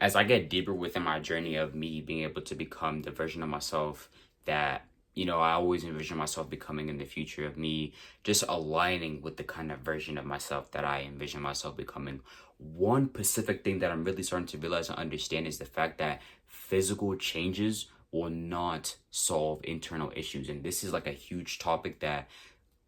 As I get deeper within my journey of me being able to become the version of myself that, I always envision myself becoming in the future, of me just aligning with the kind of version of myself that I envision myself becoming. One specific thing that I'm really starting to realize and understand is the fact that physical changes will not solve internal issues. And this is like a huge topic that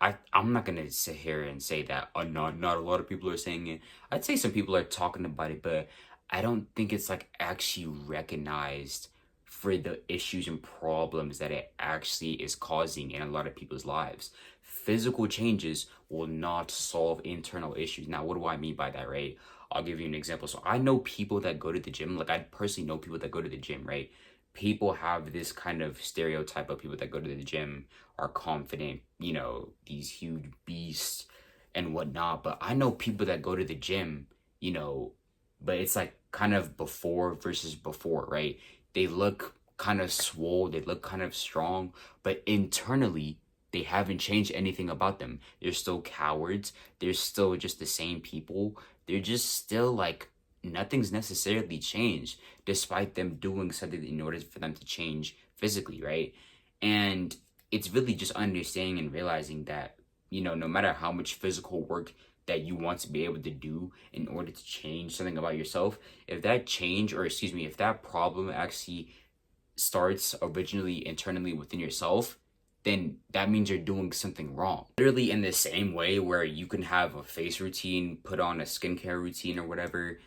I'm not gonna sit here and say that not a lot of people are saying it. I'd say some people are talking about it, but I don't think it's like actually recognized for the issues and problems that it actually is causing in a lot of people's lives. Physical changes will not solve internal issues. Now, what do I mean by that, right? I'll give you an example. So I know people that go to the gym, like I personally know people that go to the gym, right? People have this kind of stereotype of people that go to the gym are confident, these huge beasts and whatnot. But I know people that go to the gym, but it's like kind of before versus before, right? They look kind of swole, they look kind of strong, but internally, they haven't changed anything about them. They're still cowards. They're still just the same people. They're just still like nothing's necessarily changed despite them doing something in order for them to change physically, right? And it's really just understanding and realizing that, no matter how much physical work that you want to be able to do in order to change something about yourself, if that change, or excuse me, if that problem actually starts originally internally within yourself, then that means you're doing something wrong. Literally, in the same way where you can have a face routine, put on a skincare routine or whatever,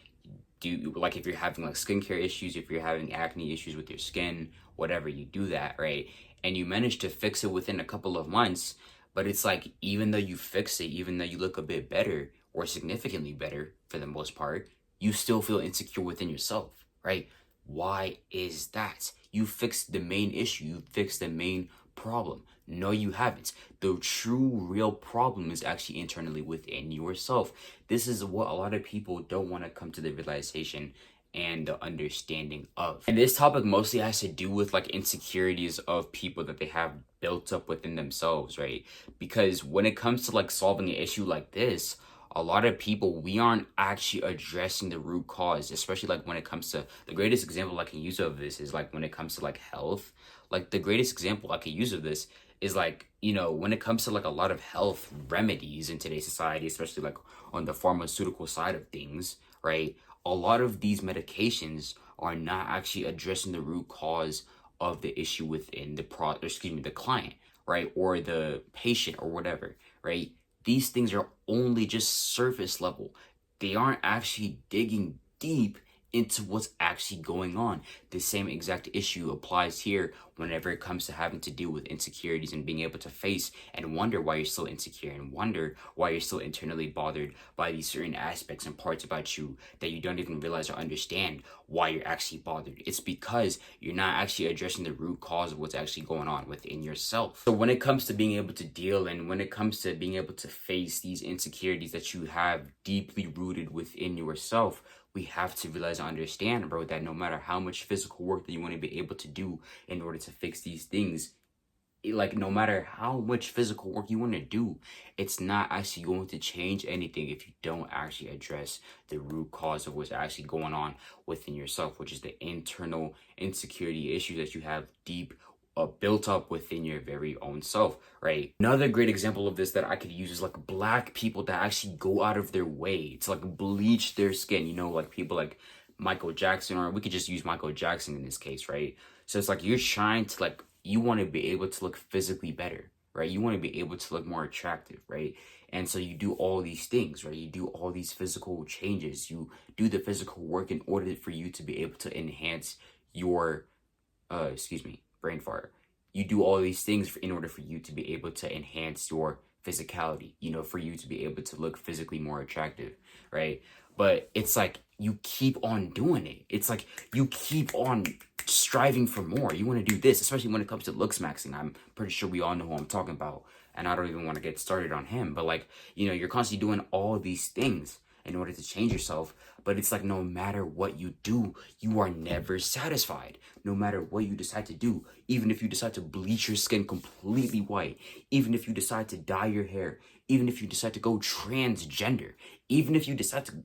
do like if you're having like skincare issues, if you're having acne issues with your skin, whatever, you do that, right? And you manage to fix it within a couple of months, but it's like even though you fix it, even though you look a bit better or significantly better for the most part, you still feel insecure within yourself, right? Why is that? You fixed the main issue, you fixed the main problem. No, you haven't. The true, real problem is actually internally within yourself. This is what a lot of people don't want to come to the realization and the understanding of. And this topic mostly has to do with like insecurities of people that they have built up within themselves, right? Because when it comes to like solving an issue like this, a lot of people, we aren't actually addressing the root cause, especially like when it comes to the greatest example I can use of this is like when it comes to like health. Like the greatest example I could use of this is like, when it comes to like a lot of health remedies in today's society, especially like on the pharmaceutical side of things, right? A lot of these medications are not actually addressing the root cause of the issue within the client, right? Or the patient or whatever, right? These things are only just surface level. They aren't actually digging deep into what's actually going on. The same exact issue applies here whenever it comes to having to deal with insecurities and being able to face and wonder why you're still insecure and wonder why you're still internally bothered by these certain aspects and parts about you that you don't even realize or understand why you're actually bothered. It's because you're not actually addressing the root cause of what's actually going on within yourself. So when it comes to being able to deal and when it comes to being able to face these insecurities that you have deeply rooted within yourself, we have to realize and understand, bro, that no matter how much physical work that you want to be able to do in order to fix these things, like no matter how much physical work you want to do, it's not actually going to change anything if you don't actually address the root cause of what's actually going on within yourself, which is the internal insecurity issue that you have deep built up within your very own self, right? Another great example of this that I could use is like black people that actually go out of their way to like bleach their skin, like people like Michael Jackson, or we could just use Michael Jackson in this case, right? So it's like you're trying to like, you want to be able to look physically better, right? You want to be able to look more attractive, right? And so you do all these things, right? You do all these physical changes. You do the physical work in order for you to be able to enhance your, brain fart. You do all these things in order for you to be able to enhance your physicality, for you to be able to look physically more attractive, right? But it's like you keep on doing it. It's like you keep on striving for more. You want to do this, especially when it comes to looks maxing. I'm pretty sure we all know who I'm talking about, and I don't even want to get started on him. But like, you're constantly doing all these things in order to change yourself. But it's like no matter what you do, you are never satisfied. No matter what you decide to do, even if you decide to bleach your skin completely white, even if you decide to dye your hair, even if you decide to go transgender, even if you decide to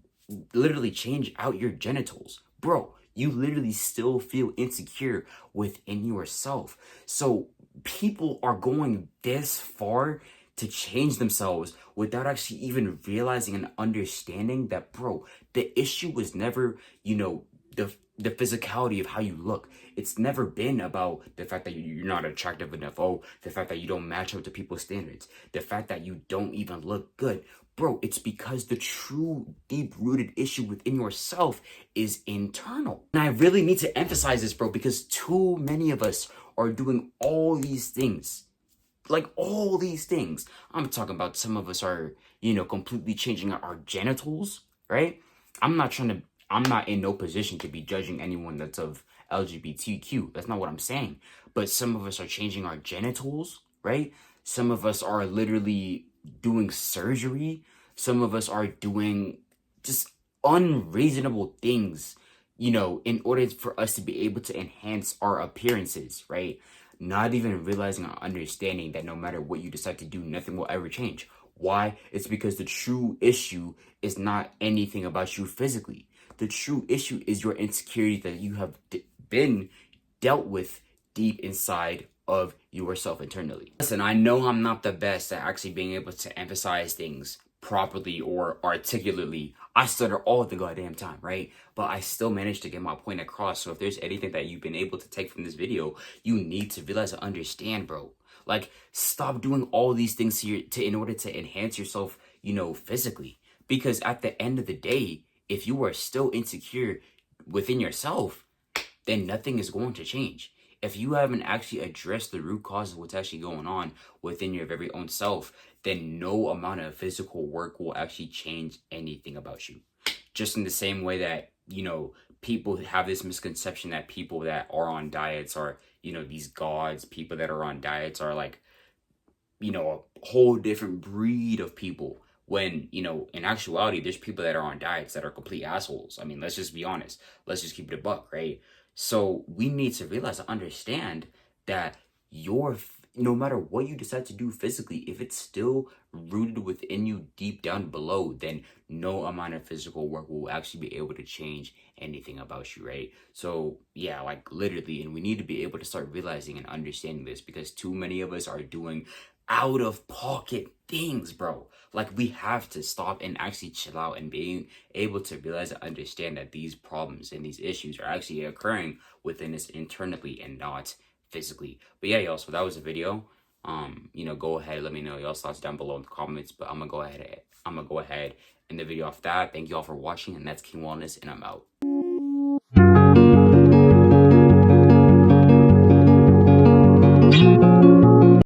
literally change out your genitals, bro, You literally still feel insecure within yourself. So people are going this far to change themselves without actually even realizing and understanding that, bro, the issue was never, the physicality of how you look. It's never been about the fact that you're not attractive enough. Oh, the fact that you don't match up to people's standards. The fact that you don't even look good. Bro, it's because the true deep-rooted issue within yourself is internal. And I really need to emphasize this, bro, because too many of us are doing all these things. Like all these things. I'm talking about some of us are, completely changing our genitals, right? I'm not in no position to be judging anyone that's of LGBTQ. That's not what I'm saying. But some of us are changing our genitals, right? Some of us are literally doing surgery. Some of us are doing just unreasonable things, in order for us to be able to enhance our appearances, right? Not even realizing or understanding that no matter what you decide to do, nothing will ever change. Why? It's because the true issue is not anything about you physically. The true issue is your insecurity that you have been dealt with deep inside of yourself internally. Listen, I know I'm not the best at actually being able to emphasize things properly or articulately. I stutter all the goddamn time, right? But I still managed to get my point across. So if there's anything that you've been able to take from this video, you need to realize and understand, bro. Like, stop doing all these things here in order to enhance yourself, physically. Because at the end of the day, if you are still insecure within yourself, then nothing is going to change. If you haven't actually addressed the root cause of what's actually going on within your very own self, then no amount of physical work will actually change anything about you. Just in the same way that, people have this misconception that people that are on diets are, these gods. People that are on diets are like, a whole different breed of people. When, in actuality, there's people that are on diets that are complete assholes. I mean, let's just be honest. Let's just keep it a buck, right? So we need to realize and understand that no matter what you decide to do physically, if it's still rooted within you deep down below, then no amount of physical work will actually be able to change anything about you, right? So yeah, like literally, and we need to be able to start realizing and understanding this, because too many of us are doing out of pocket things, bro. Like, we have to stop and actually chill out and being able to realize and understand that these problems and these issues are actually occurring within us internally and not physically. But yeah, y'all, so that was the video. Go ahead, let me know y'all's thoughts down below in the comments. But I'm gonna go ahead and the video off that. Thank you all for watching, and that's King Wellness, and I'm out.